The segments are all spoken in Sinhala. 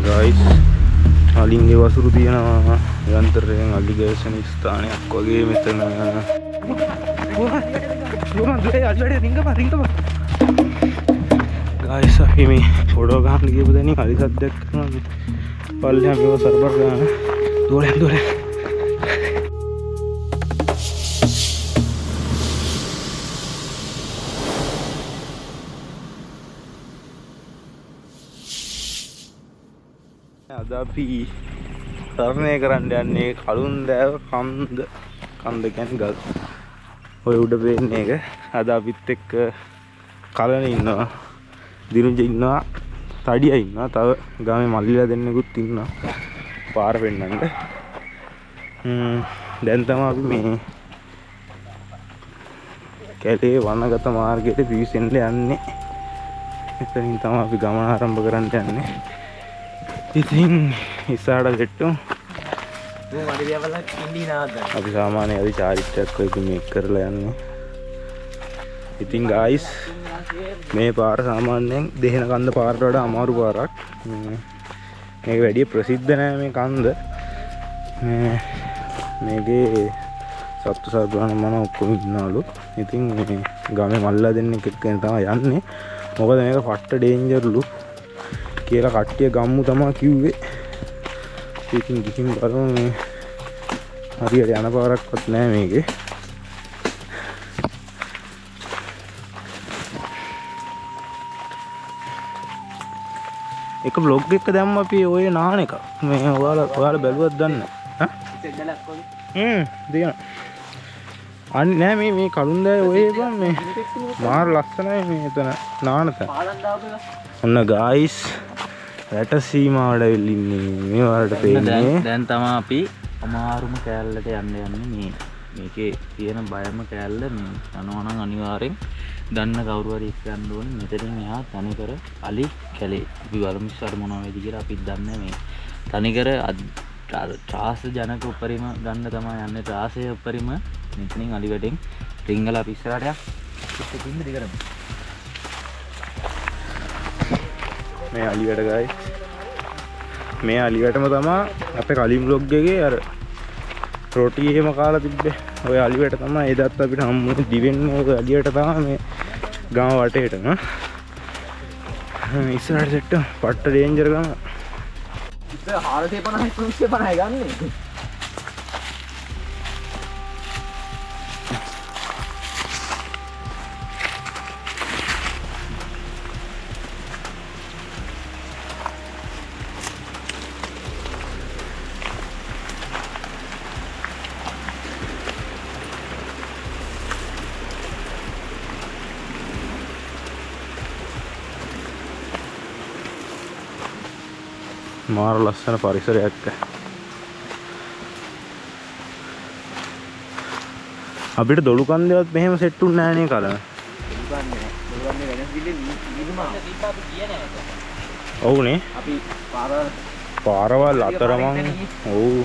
ගයිස් අලින්ගේ වසුරු තියෙනවා යන්ත්‍රයෙන් අලි ගෑසෙන ස්ථානයක් වගේ මෙතන ගයිස් අපි මේ ෆොටෝ ගන්න ගියපු දෙනින් අලි සද්දයක් කරනවා මේ පල්ලෙහා මේව සර්වර් ගන්න දෝරෙන් අද අපි තරණය කරන්න යන්නේ කළුන්දෑව කන්ද කියන්නේ ගල්. ඔය උඩ පේන්නේ එක. අද අපිත් එක්ක කලන ඉන්නවා. දිනුජ ඉන්නවා. තඩියා ඉන්නවා. තව ගාමේ මල්ලිලා දෙන්නෙකුත් ඉන්නවා. පාර පෙන්නන්න. දැන් තමයි අපි මේ කැලේ වනගත මාර්ගයට පිවිසෙන්න යන්නේ. එතනින් තමයි අපි ගමන ආරම්භ කරන්න යන්නේ. ඉතින් ඉස්සරහට ගෙට්ටු අපි සාමාන්‍ය අධි චාරිත්‍රයක් ඔය මේක කරලා යන්නේ. ඉතින් ගායිස් මේ පාර සාමාන්‍යයෙන් දෙහෙන කන්ද පාරට වඩා අමාරු පාරක්. මේක වැඩි ප්‍රසිද්ධ නෑ මේ කන්ද. මේකේ සත්තු සර්පණ මන ඔක්කොම ඉන්නවලු. ඉතින් මේ ගමේ මල්ලා දෙන්නෙක් එක්කගෙන තමයි යන්නේ. මොකද මේක පට්ට ඩේන්ජර්ලු කියලා කට්ටිය ගම්මු තමයි කිව්වේ. ඉතින් ගිහින් බලමු මේ හරියට යන පාරක්වත් නෑ මේකේ. එක බ්ලොග් එක දැම්ම අපි ඔය නාන එක. මේ ඔයාලා බැලුවත් දන්නේ නැහැ. සෙඩ්ඩලක් වගේ. දෙනවා. අනේ නෑ මේ කළුන්දෑය ඔය බං මේ මාර ලස්සනයි මේ එතන නාන තැන. ඔන්න ගායිස් රට සීමාවට වෙල්ලින්නේ මේ වලට පේන්නේ. දැන් තමයි අපි අමාරුම කෑල්ලට යන්නේ මේකේ තියෙන බයම කෑල්ල මේ යනවා නම් අනිවාර්යෙන් දන්න කවුරු හරි එක්ක යන්න ඕනේ. මෙතනින් එහා තනිකර අලි කැලේ. අපි බලමු ඉස්සර මොනවා වෙයිද කියලා අපිත් දන්නේ මේ තනිකර ත්‍රාස ජනක උපරිම ගන්න තමයි යන්නේ. ත්‍රාසය උපරිම මෙතනින් අලි වැඩෙන් රිංගල අපි ඉස්සරහට යන්න. දිගටම මේ අලියට ගයි මේ අලියටම තමයි අපේ කලින් බ්ලොග් එකේ අර රොටි එහෙම කාලා තිබ්බේ. ඔය අලියට තමයි එදත් අපිට හම්බුනේ දිවෙන්නේ. ඔය අලියට තමයි මේ ගම වටේටම ඉස්සරහට සෙට්ට පට්ට ඩේන්ජර් ගම. ඉතින් 450 350 ගන්නේ. මාර ලස්සන පරිසරයක්. අපිට දොළු කන්දේවත් මෙහෙම සෙට් උන්නේ නැහැ නේ කලන. ඔව්නේ. අපි පාරවල් අතරමං ඔව්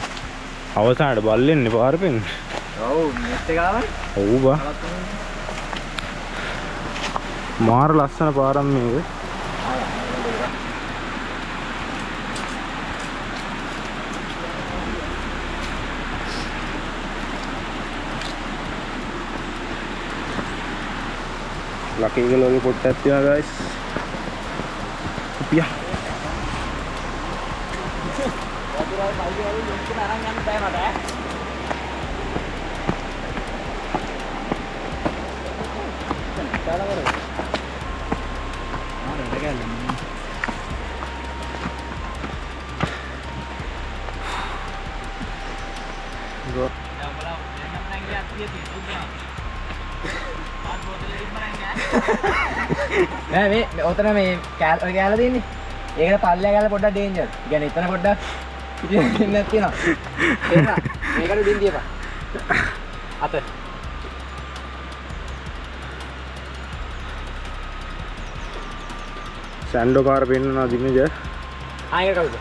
අවසානට බල්ලෙන්නේ පාර පෙන්නේ. ඔව් නෙට් එක ආවනේ. ඔව් බා. මාර ලස්සන පාරක් මේක. ලකී ගලෝගේ පොට්ටක් තියනවා ගයිස්. පියා. වතුරයි පල්ලි වලින් ලොක්කන අරන් යන්න බෑ මට ඈ. දාලා වර. ආ නේද ගන්නේ. ගෝ. දැන් බලන්න එන්න නම් ගියා තියෙන්නේ. නෑ මේ ඔතන මේ කෑල්ල තියෙන්නේ. ඒකට පල්ලෙයා ගාලා පොඩ්ඩක් ඩේන්ජර්. ඒ කියන්නේ එතන පොඩ්ඩක් ඉතින් තියෙනවා. එන්න මේකට උඩින් දියපන්. අත. සැන්ඩෝ පාර පෙන්නනවා දිනජ. ආයෙ කවුද?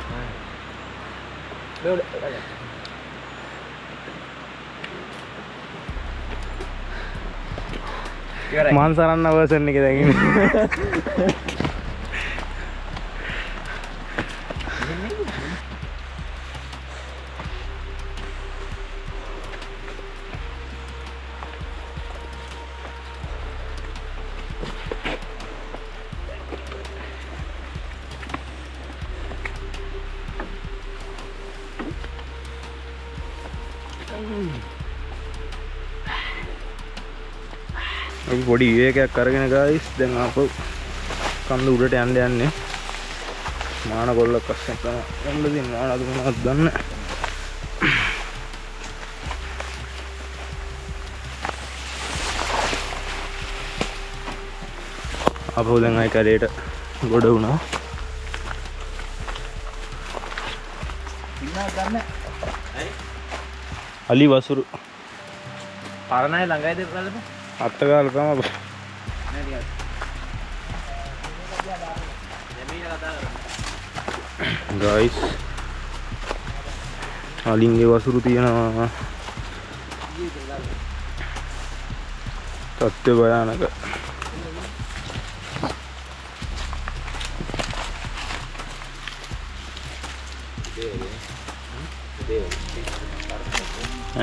මාන්සරන්න අවසන් එක දැන් ඉන්නේ. අපි පොඩි විවේකයක් අරගෙන ගායිස් දැන් ආපහු කන්ද උඩට යන්න යන්නේ. මාන කොල්ලක් අස්සෙන් තමයි යන්න දෙන්නේ. මානද මොනවද දන්නේ. අපෝ දැන් ආයි කැලේට ගොඩ වුණා. ඉන්නවා ගන්න. අලි වසුරු පරණයි ළඟයිද බලන්න. අත්තගාල තමයි. නෑ ටිකක්. දෙමීන කතා කරමු. ගයිස් අලින්ගේ වසුරු තියෙනවා. තත්ත්වය භයානක.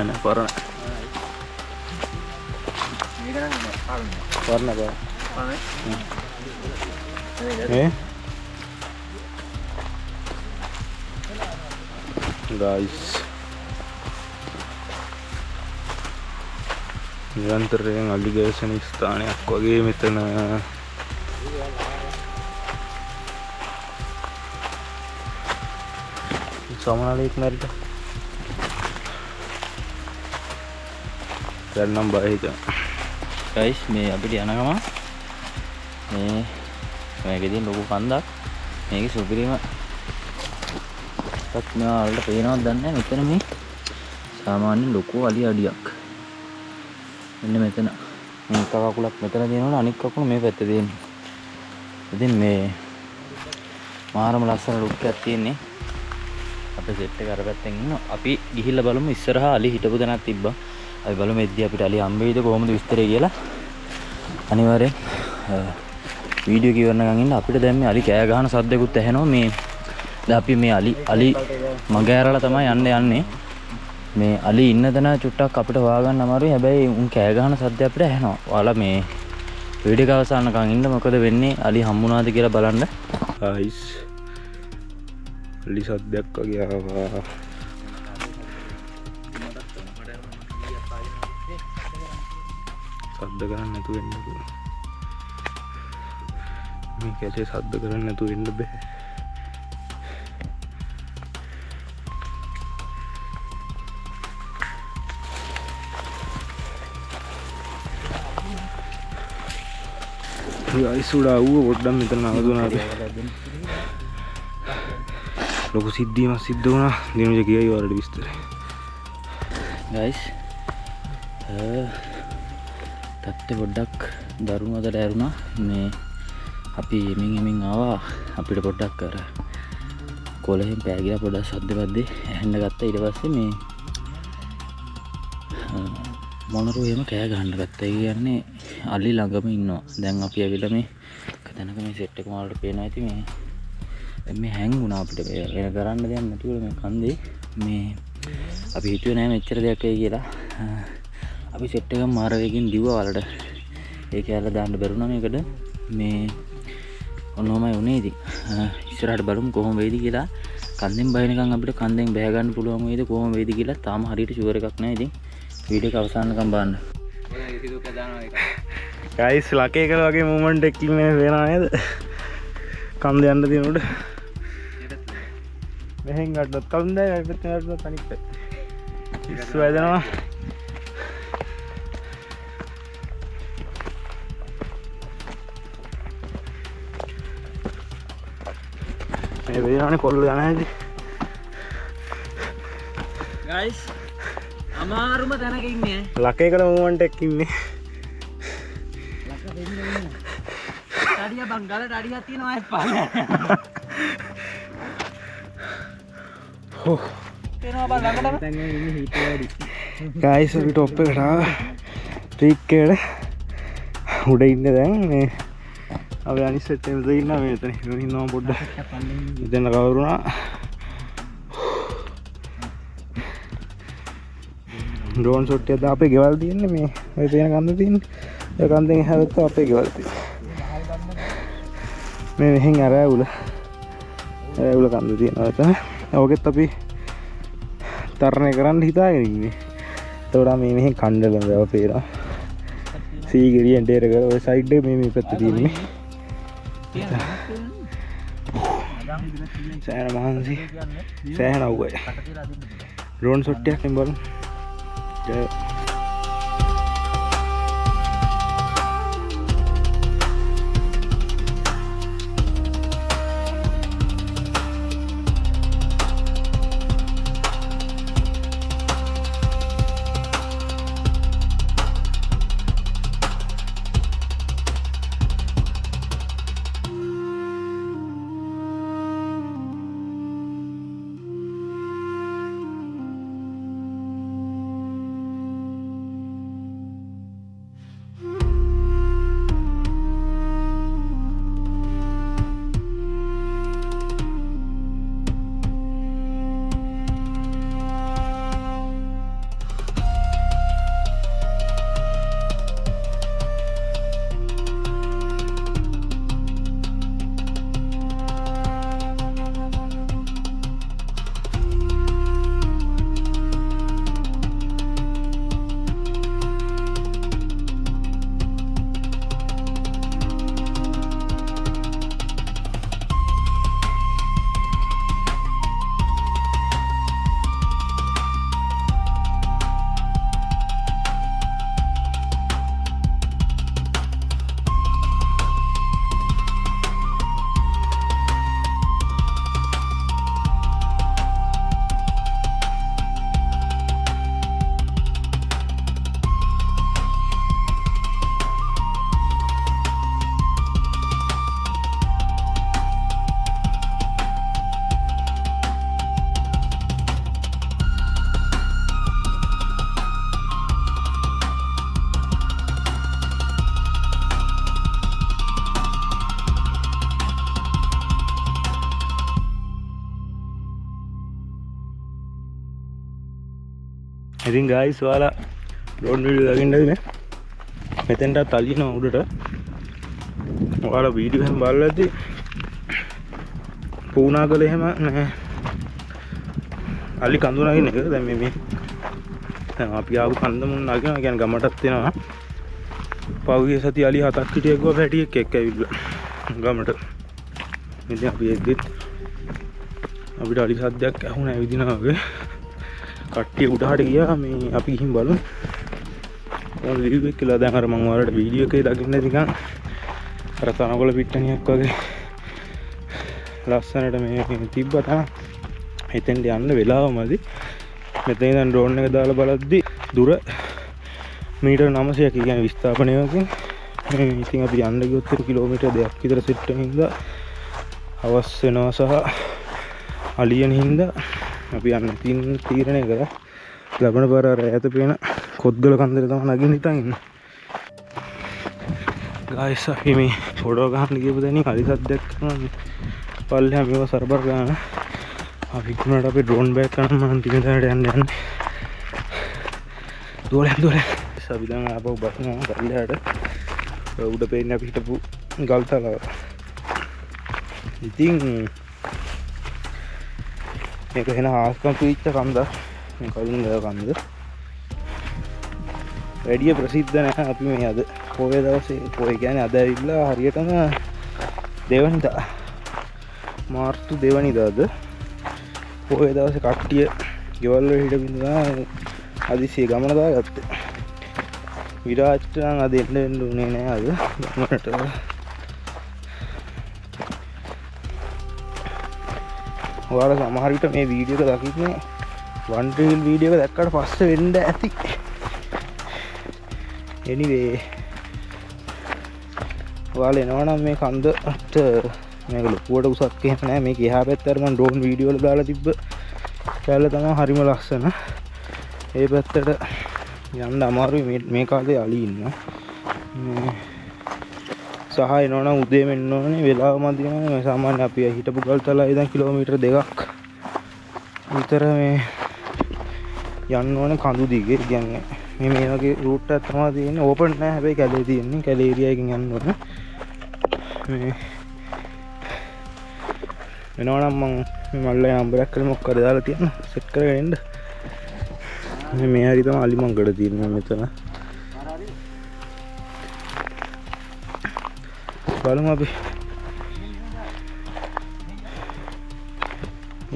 එන පරණ ගයිස් නිරන්තරයෙන් අලි ගැසෙන ස්ථානයක් වගේ මෙතන. සමනලෙක් මැරිලා දැන්නම් බය හිතන. ගයිස් මේ අපිට යන ගම මේකෙදී ලොකු කන්දක්. මේකේ සුපිරිම tat මෙයා වලට පේනවද දන්නේ නැහැ. මෙතන මේ සාමාන්‍ය ලොකු අලි අඩියක්. මෙන්න මෙතන මේ කකුලක් මෙතන තියෙනවනේ, අනිත් කකුල මේ පැත්තේ තියෙන්නේ. ඉතින් මේ මාරම ලස්සන ලුක් එකක් තියෙන්නේ. අපේ සෙට් එක අර පැත්තෙන් ඉන්නවා. අපි ගිහිල්ලා බලමු ඉස්සරහා අලි හිටපු තැනක් තිබ්බා. අපි බලමු එද්දී අපිට අලි හම්බෙයිද කොහොමද විස්තරය කියලා. අනිවාර්යෙන් වීඩියෝ කිවරනකන් ඉන්න. අපිට දැන් මේ අලි කෑ ගහන සද්දෙකුත් ඇහෙනවා. මේ දැන් අපි මේ අලි මග ඇරලා තමයි යන්නේ. මේ අලි ඉන්න තැන චුට්ටක් අපිට හොයාගන්න අමාරුයි. හැබැයි උන් කෑ ගහන සද්ද අපිට ඇහෙනවා. ඔයාලා මේ වීඩියෝ එක අවසානකන් ඉන්න. මොකද වෙන්නේ අලි හම්බුණාද කියලා බලන්න. ගයිස් අලි සද්දයක් වගේ ආවා. සද්ද කරන්නේ නැතුව වෙන්න පුළුවන්. මේ කැලේ සද්ද කරන්නේ නැතුව වෙන්න බෑ. ගයිස් උඩ ආවෝ පොඩ්ඩක් මෙතන නවතුණා. ලොකු සිද්ධියක් සිද්ධ වුණා. දිනුජ කියයි වලට විස්තරය. ගයිස් තත්ත්වය පොඩ්ඩක් දරුණුවකට ඇරුණා. මේ අපි එමින් ආවා. අපිට පොඩ්ඩක් අර කොළහෙන් පෑගිලා පොඩ්ඩක් සද්දපද්දේ ඇහෙන්න ගත්තා. ඊට පස්සේ මේ මොනරෝ එහෙම කෑ ගහන්න ගත්තා. ඒ කියන්නේ අලි ළඟම ඉන්නවා. දැන් අපි ඇවිල්ලා මේ තැනක මේ සෙට් එක මාළට පේනවා. ඉතින් මේ හැංගුණා අපිට. වෙන කරන්න දෙයක් නැතුව මේ කන්දේ මේ අපි හිතුවේ නෑ මෙච්චර දෙයක් වෙයි කියලා. අපි සෙට් එකක් මාර වේගෙන් දිව්වා වලට. ඒක ඇල්ල දාන්න බැරුණා මේකට. මේ ඔන්නෝමයි උනේ. ඉතින් ඉස්සරහට බලමු කොහොම වෙයිද කියලා. කන්දෙන් බහිනකම් අපිට කන්දෙන් බැහැ ගන්න පුළුවන් වෙයිද කොහොම වෙයිද කියලා තාම හරියට ෂුවර් එකක් නැහැ. ඉතින් වීඩියෝ එක අවසානකම් බලන්න. ගයිස් ලකේ කර වගේ මොමන්ට් එකක් ඉන්නේ වෙනා නේද? කන්ද යන්න දිනුට මෙහෙන් ගත්තත් කන්දයි අය පැත්තෙන් ගත්තත් අනිත් පැත්තේ ඉස්සු වැදෙනවා. මේ වෙනානේ කොල්ල යන හැටි. ගයිස් අමාරුම තැනක ඉන්නේ. ලකේ කර මොමන්ට් එකක් ඉන්නේ. ඩාඩියා බංගල ඩාඩියක් තියෙනවා අය පාන. හො තේනවා බං ළඟටම. දැන් ඉන්නේ හීට් වැඩි. ගයිස් අපි টොප් එකට ආවා. ට්‍රික් එකට උඩ ඉන්නේ දැන් මේ අපි අනිත් සෙට් එකේ ඉන්නවා. මේ එතන ඉන්නවා පොඩ්ඩක්. මෙතන කවුරුණා. ඩ්‍රෝන් ෂොට් එකක් අපේ ගෙවල් තියෙන්නේ මේ ඔය තියෙන කන්ද තියෙන්නේ. ඒ කන්දෙන් හැවත්ත අපේ ගෙවල් තියෙන්නේ. මේ මෙහෙන් අරඇවුල කන්ද තියෙනවා එතන. ඕකෙත් අපි තරණය කරන්න හිතාගෙන ඉන්නේ. එතකොට මේ කණ්ඩලම වැව පේනවා. සීගිරිය එන්ටර් එක ඔය සයිඩ් එක මේ පැත්තේ තියෙන්නේ. සෑහෙන මහන්සි. සෑහෙන අවුවයි. ඩ්‍රෝන් ෂොට් එකක් නේ බලමු. ඉතින් ගයිස් ඔයාලා ඩ්‍රෝන් වීඩියෝ දකින්නද මේ මෙතෙන්ට අලිනවා උඩට ඔයාලා වීඩියෝ එකෙන් බලද්දි පුණා කළ එහෙම නැහැ අලි කඳු නගින එක දැන් මේ දැන් අපි ආපු කන්ද මුන් නගිනවා කියන්නේ ගමටත් එනවා පහුගිය සති අලි 7ක් හිටියෙක් ගියා පැටියෙක් එක්ක ඇවිල්ලා ගමට ඉතින් අපි එද්දිත් අපිට අලි සද්දයක් ඇහුණා ඇවිදිනවා වගේ කට්ටිය උඩහට ගියා මේ අපි ගිහින් බලමු. ඔය රිව්යු එක කියලා දැන් අර මම ඔයාලට වීඩියෝ එකේ දකින්න නිකන් අර තනකොළ පිට්ටනියක් වගේ ලස්සනට මේ තිබ්බ තමයි. එතෙන්ට යන්න වෙලාවමදි. මෙතන ඉඳන් ඩ්‍රෝන් එක දාලා බලද්දි දුර මීටර් 900ක් කියන්නේ විස්ථාපනයකින් මේ ඉතින් අපි යන්න ගියොත් කිලෝමීටර් 2ක් විතර සිට හින්දා අවස් වෙනවා සහ අලියන හින්දා අපි යන්න තීරණය කරා ලබන පාර අර ඈත පේන කොත්ගල කන්දේ තමයි නගින්න හිටන් ඉන්නේ. ගායිස් අපි මේ ෆොටෝ ගන්න ගියපු දැනින් අලි සද්දයක් කරනවා. පල්ලෙහා මේව සර්බර් ගන්න. අපි කුණාට අපි ඩ්‍රෝන් බෑග් ගන්න මම තිබෙන තැනට යන්න. දෝලෙන් අපි දැන් ආපහු බස්නවා පල්ලෙහාට. උඩ පේන්නේ අපි හිටපු ගල්තලාව. ඉතින් මේක වෙන හාස්කම් පිච්ච කන්ද මේ කලින් කන්ද වැඩි ප්‍රසිද්ධ නැහැ අපි මේ අද පොයේ දවසේ පොයේ කියන්නේ අද ඇවිල්ලා හරියටම දෙවනිදා මාර්තු දෙවනිදාද පොයේ දවසේ කට්ටිය ගෙවල් වල හිටපින්නා හදිසියෙ ගමන දාගත්තේ විරාජ්ට නම් අද එන්න උනේ නැහැ අද ගමනට ඔයාලා සමහර විට මේ වීඩියෝ එක දකින්නේ වන් රීල් වීඩියෝ එක දැක්කට පස්සේ වෙන්න ඇති. anyway ඔයාලා එනවනම් මේ කන්දට මේක ලොකුවට උසක් එහෙම නැහැ. මේක එහා පැත්තට මම ඩ්‍රෝන් වීඩියෝ වල දාලා තිබ්බ කැලල තමයි හරිම ලස්සන. ඒ පැත්තට යන්න අමාරුයි මේ කාලේ අලි ඉන්නවා. සහ එනවනම් උදේම එන්න ඕනේ වෙලාව මදිනේ. මේ සාමාන්‍ය අපි හිටපු ගල්තලා ඉඳන් කිලෝමීටර් 2ක් විතර මේ යන්න ඕනේ කඳු දිගේ. කියන්නේ මේ වගේ රූට් එකක් තමයි තියෙන්නේ. ඕපන් නෑ හැබැයි කැලේ තියෙන්නේ. කැලේ ඒරියා එකකින් යන්න ඕනේ. මේ එනවනම් මම මේ මල්ලේ නම්බරයක් කරලා මොකක්ද දාලා තියන්න සෙට් කරගෙන එන්න. මේ හරි තමයි අලි මංගල තියෙන්නේ මෙතන. බලමු අපි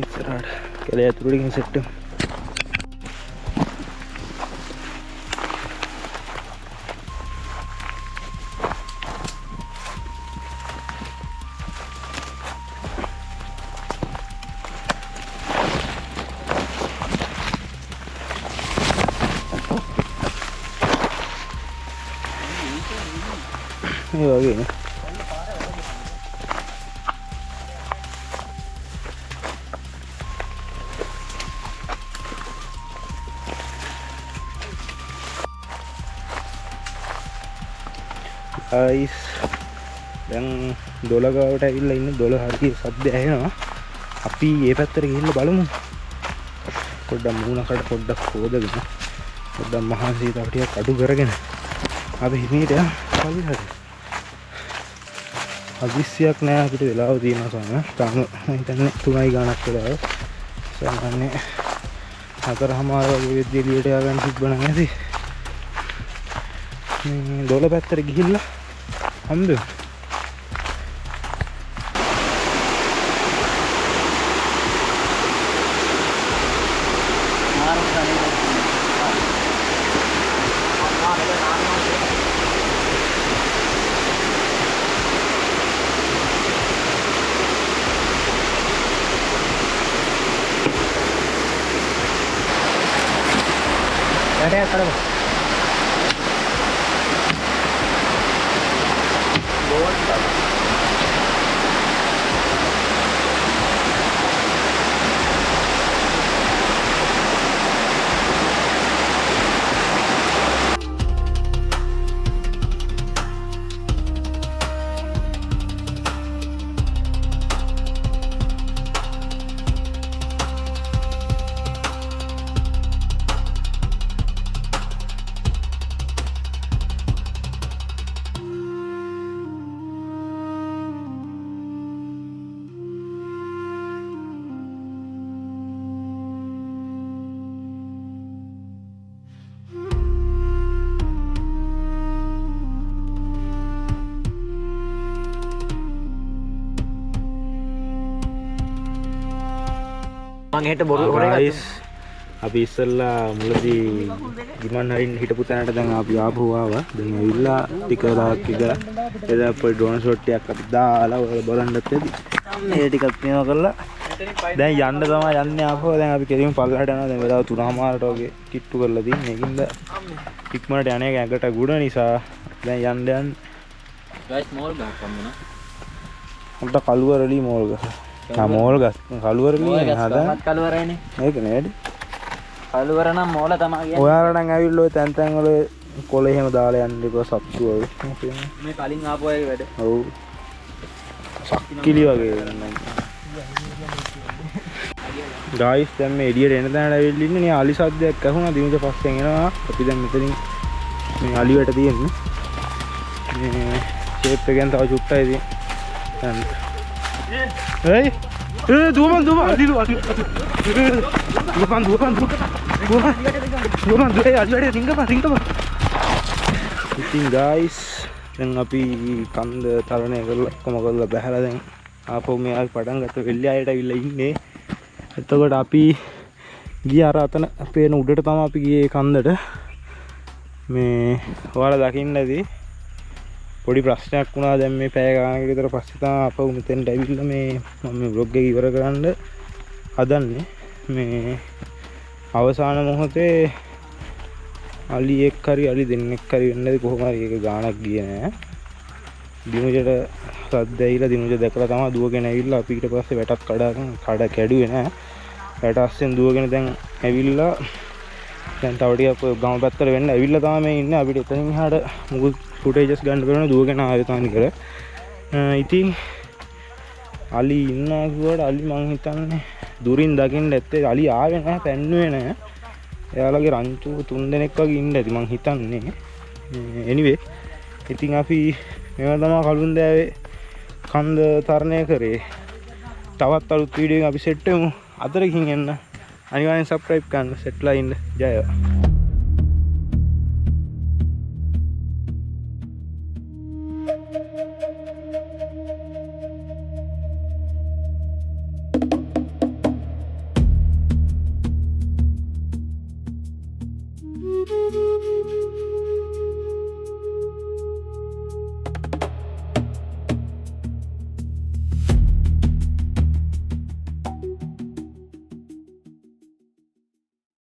ඉස්සරහට කැලේ ඇතුළට ගිහින් සෙට් වෙමු. මේ වගේ නේ. guys දැන් 12 ගාවට ඇවිල්ලා ඉන්නේ. 12 හරිය සද්ද ඇහෙනවා. අපි මේ පැත්තට ගිහිල්ලා බලමු. පොඩ්ඩක් මූණකට පොඩ්ඩක් හොදගෙන පොඩ්ඩක් මහන්සි තව ටිකක් අඩු කරගෙන අපි හිමීට යමු. පල්ලෙහාට අදිස්සියක් නෑ අපිට වෙලාව තියෙනවා සම. තාම මම හිතන්නේ 3යි ගානක් වෙලාව. සාමාන්‍ය 4:00 වගේ වෙද්දී එළියට ය아가න්න තිබ්බ නම් ඇති. මේ 12 පැත්තට ගිහිල්ලා හම්බ වෙමු. Ada kalau guys අපි ඉස්සෙල්ලා මුලදී ගිමන් හරින් හිටපු තැනට දැන් අපි ආපහු ආවා. දැන් ඇවිල්ලා ටික දවසක් ඉඳලා එදා පොඩි ඩ්‍රෝන් ෂොට් එකක් අපි දාලා ඔයාලා බලන්නත් ඇති. මේ ටිකක් මේවා කරලා දැන් යන්න තමයි යන්නේ ආපහු. දැන් අපි කෙලින්ම පල්ලහට යනවා. දැන් වෙලාව 3:00ට වගේ කිට්ටු කරලා තියෙන්නේ. ඒකින්ද ඉක්මනට යන්නේ ඇඟට ගුණ නිසා දැන් යන්න guys මෝල් ගහක් වම්මන. අපිට කළුවරලි මෝල් ගහ. මෝල් ගස් කළුවරලි හදා කළුවරයිනේ. මේක නේද? කළුවර නම් මෝල තමයි කියන්නේ. ඔයාලා නම් ඇවිල්ලා ඔය තැන් තැන් වල කොළ එහෙම දාලා යන්න එපා සත්තු වගේ. මේ කලින් ආපු අයගේ වැඩ. ඔව්. සක්කිලි වගේ නෑ. guys දැන් මේ එළියට එන තැනට ඇවිල්ලා ඉන්නේ. නේ අලි සද්දයක් ඇහුණා. දිනුට පස්සෙන් එනවා. අපි දැන් මෙතනින් මේ අලි වැට තියෙන්නේ. මේ ෂේප් එකෙන් තව චුට්ටයි තියෙන්නේ. Hey, dua man, adi dua ada tinggal apa? Iting guys, yang api kand tarane kalau bahaya deng. Apa me api padang kata velya ada villa ini. Itu kalau api gya rata na api nu udah tama api gya kand ada. Me wala dakin lagi. පොඩි ප්‍රශ්නයක් වුණා. දැන් මේ පැය ගානකට විතර පස්සේ තමයි අපව මෙතෙන්ට ඇවිල්ලා මේ මම මේ vlog එක ඉවර කරන්න හදන්නේ. මේ අවසාන මොහොතේ අලි එක් හරි අලි දෙන්නෙක් හරි වෙන්නද කොහොම හරි ඒක ගානක් ගියේ නෑ. දිනුජට සද්ද ඇවිල්ලා දිනුජ දැකලා තමයි දුවගෙන ඇවිල්ලා අපි ඊට පස්සේ වැටක් කඩ කැඩුවේ නෑ. වැට අස්සෙන් දුවගෙන දැන් ඇවිල්ලා දැන් තව ටිකක් ගම පැත්තට වෙන්න ඇවිල්ලා තමයි මේ ඉන්නේ. අපිට එතනින් එහාට මුකුත් ෆුටේජස් ගන්න බැරුණා දුවගෙන ආයෙ තනි කර. ඉතින් අලි ඉන්නවා කිව්වට අලි මං හිතන්නේ දුරින් දකින්න ඇත්තේ අලි ආවේ නැහැ පැන්නුවේ නැහැ. එයාලගේ රංචු 3 දෙනෙක් වගේ ඉන්න ඇති මං හිතන්නේ. anyway ඉතින් අපි මේවා තමයි කළුන්දෑවේ කන්ද තරණය කරේ. තවත් අලුත් වීඩියෝ එකක් අපි සෙට් වෙමු. අතර ගිහින් එන්න. අනිවාර්යෙන් subscribe කරන්න සෙට්ලා ඉන්න ජය